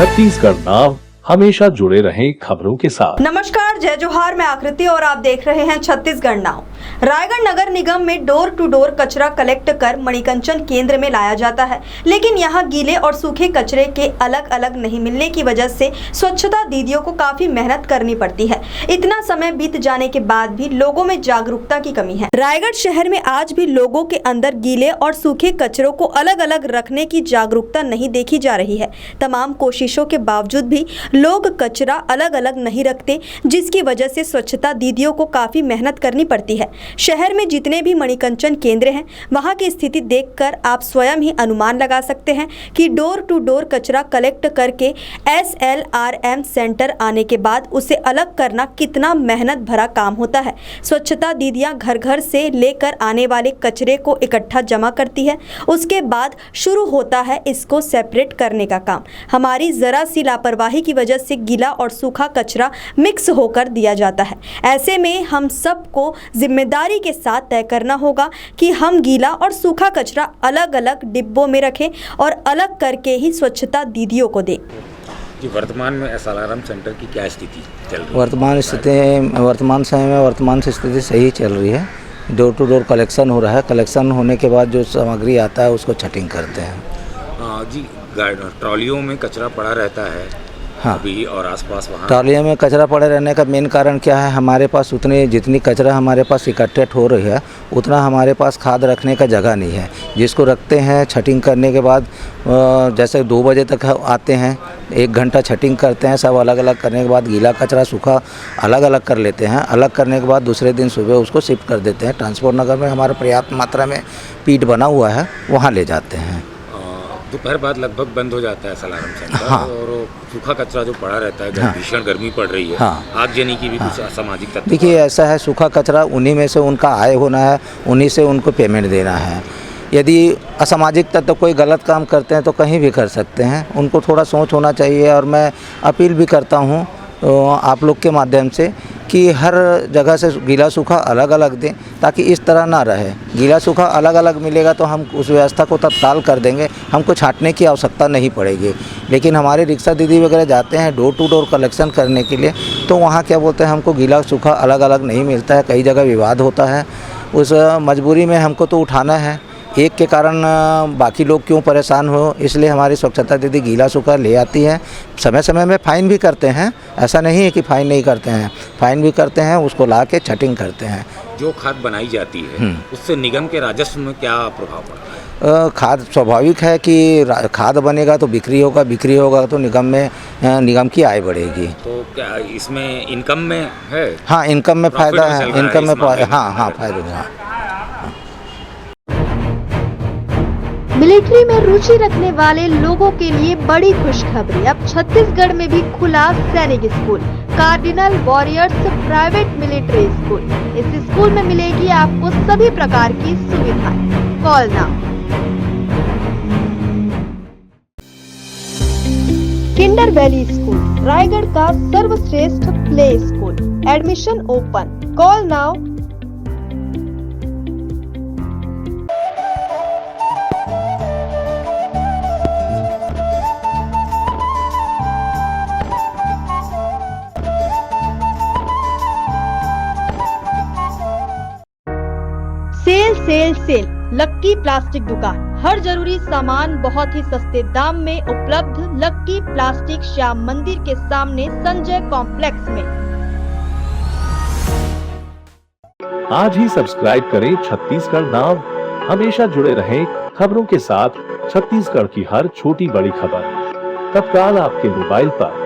छत्तीसगढ़ नाव हमेशा जुड़े रहें खबरों के साथ। नमस्कार, जय जोहार, मैं आकृति और आप देख रहे हैं छत्तीसगढ़ नाव। रायगढ़ नगर निगम में डोर टू डोर कचरा कलेक्ट कर मणिकंचन केंद्र में लाया जाता है, लेकिन यहाँ गीले और सूखे कचरे के अलग अलग नहीं मिलने की वजह से स्वच्छता दीदियों को काफी मेहनत करनी पड़ती है। इतना समय बीत जाने के बाद भी लोगों में जागरूकता की कमी है। रायगढ़ शहर में आज भी लोगों के अंदर गीले और सूखे कचरों को अलग अलग रखने की जागरूकता नहीं देखी जा रही है। तमाम कोशिशों के बावजूद भी लोग कचरा अलग अलग नहीं रखते, जिसकी वजह से स्वच्छता दीदियों को काफी मेहनत करनी पड़ती है। शहर में जितने भी मणिकंचन केंद्र हैं, वहां की स्थिति देखकर आप स्वयं ही अनुमान लगा सकते हैं कि डोर टू डोर कचरा कलेक्ट करके SLRM सेंटर आने के बाद उसे अलग करना कितना मेहनत भरा काम होता है। स्वच्छता दीदियां घर घर से लेकर आने वाले कचरे को इकट्ठा जमा करती है, उसके बाद शुरू होता है इसको सेपरेट करने का काम। हमारी जरा सी लापरवाही की वजह से गीला और सूखा कचरा मिक्स होकर दिया जाता है। ऐसे में हम सबको जिम्मेदारी के साथ तय करना होगा कि हम गीला और सूखा कचरा अलग अलग डिब्बों में रखें और अलग करके ही स्वच्छता दीदियों को दें। जी, वर्तमान में SLRM सेंटर की क्या स्थिति चल रही है? वर्तमान समय में वर्तमान से स्थिति सही चल रही है। डोर टू डोर कलेक्शन हो रहा है। कलेक्शन होने के बाद जो सामग्री आता है उसको छटिंग करते हैं। जी, ट्रॉलियों में कचरा पड़ा रहता है। हाँ, अभी और आसपास वहाँ ट्रॉलियों में कचरा पड़े रहने का मेन कारण क्या है? हमारे पास जितनी कचरा हमारे पास इकट्ठे हो रही है, उतना हमारे पास खाद रखने का जगह नहीं है। जिसको रखते हैं छटिंग करने के बाद, जैसे 2 बजे तक आते हैं, 1 घंटा छटिंग करते हैं, सब अलग अलग करने के बाद गीला कचरा सूखा अलग अलग कर लेते हैं। अलग करने के बाद दूसरे दिन सुबह उसको शिफ्ट कर देते हैं। ट्रांसपोर्ट नगर में हमारे पर्याप्त मात्रा में पीट बना हुआ है, वहाँ ले जाते हैं। दोपहर बाद लगभग बंद हो जाता है SLRM सेंटर। हाँ। और सूखा कचरा जो पड़ा रहता है, हाँ। भीषण गर्मी पड़ रही है। हाँ। आगजनी की भी कुछ असामाजिक तत्व। देखिए, ऐसा है, सूखा कचरा उन्हीं में से उनका आय होना है, उन्हीं से उनको पेमेंट देना है। यदि असामाजिक तत्व कोई गलत काम करते हैं तो कहीं भी कर सकते हैं, उनको थोड़ा सोच होना चाहिए। और मैं अपील भी करता हूँ आप लोग के माध्यम से कि हर जगह से गीला सूखा अलग अलग दें, ताकि इस तरह ना रहे। गीला सूखा अलग अलग मिलेगा तो हम उस व्यवस्था को तत्काल कर देंगे, हमको छांटने की आवश्यकता नहीं पड़ेगी। लेकिन हमारे रिक्शा दीदी वगैरह जाते हैं डोर टू डोर कलेक्शन करने के लिए, तो वहाँ क्या बोलते हैं, हमको गीला सूखा अलग अलग नहीं मिलता है। कई जगह विवाद होता है। उस मजबूरी में हमको तो उठाना है। एक के कारण बाकी लोग क्यों परेशान हो, इसलिए हमारी स्वच्छता दीदी गीला सूखा ले आती है। समय समय में फ़ाइन भी करते हैं, ऐसा नहीं है कि फ़ाइन नहीं करते हैं, फ़ाइन भी करते हैं, उसको ला के छटिंग करते हैं। जो खाद बनाई जाती है उससे निगम के राजस्व में क्या प्रभाव पड़ता है? खाद स्वाभाविक है कि खाद बनेगा तो बिक्री होगा तो निगम की आय बढ़ेगी। तो क्या इसमें इनकम में है? हाँ, इनकम में फ़ायदा है। इनकम में हाँ फ़ायदा है। मिलिट्री में रुचि रखने वाले लोगों के लिए बड़ी खुशखबरी। अब छत्तीसगढ़ में भी खुला सैनिक school, Cardinal Warriors private military school. इस स्कूल में मिलेगी आपको सभी प्रकार की सुविधा। Call now. Kinder Valley school, Raigarh का सर्वश्रेष्ठ play school. Admission open. Call now. Sale lucky plastic दुकान। हर जरूरी सामान बहुत ही सस्ते दाम में उपलब्ध। लक्की प्लास्टिक, श्याम मंदिर के सामने, संजय कॉम्प्लेक्स में। आज ही सब्सक्राइब करें छत्तीसगढ़ नाव, हमेशा जुड़े रहें खबरों के साथ। छत्तीसगढ़ की हर छोटी बड़ी खबर तत्काल आपके मोबाइल पर।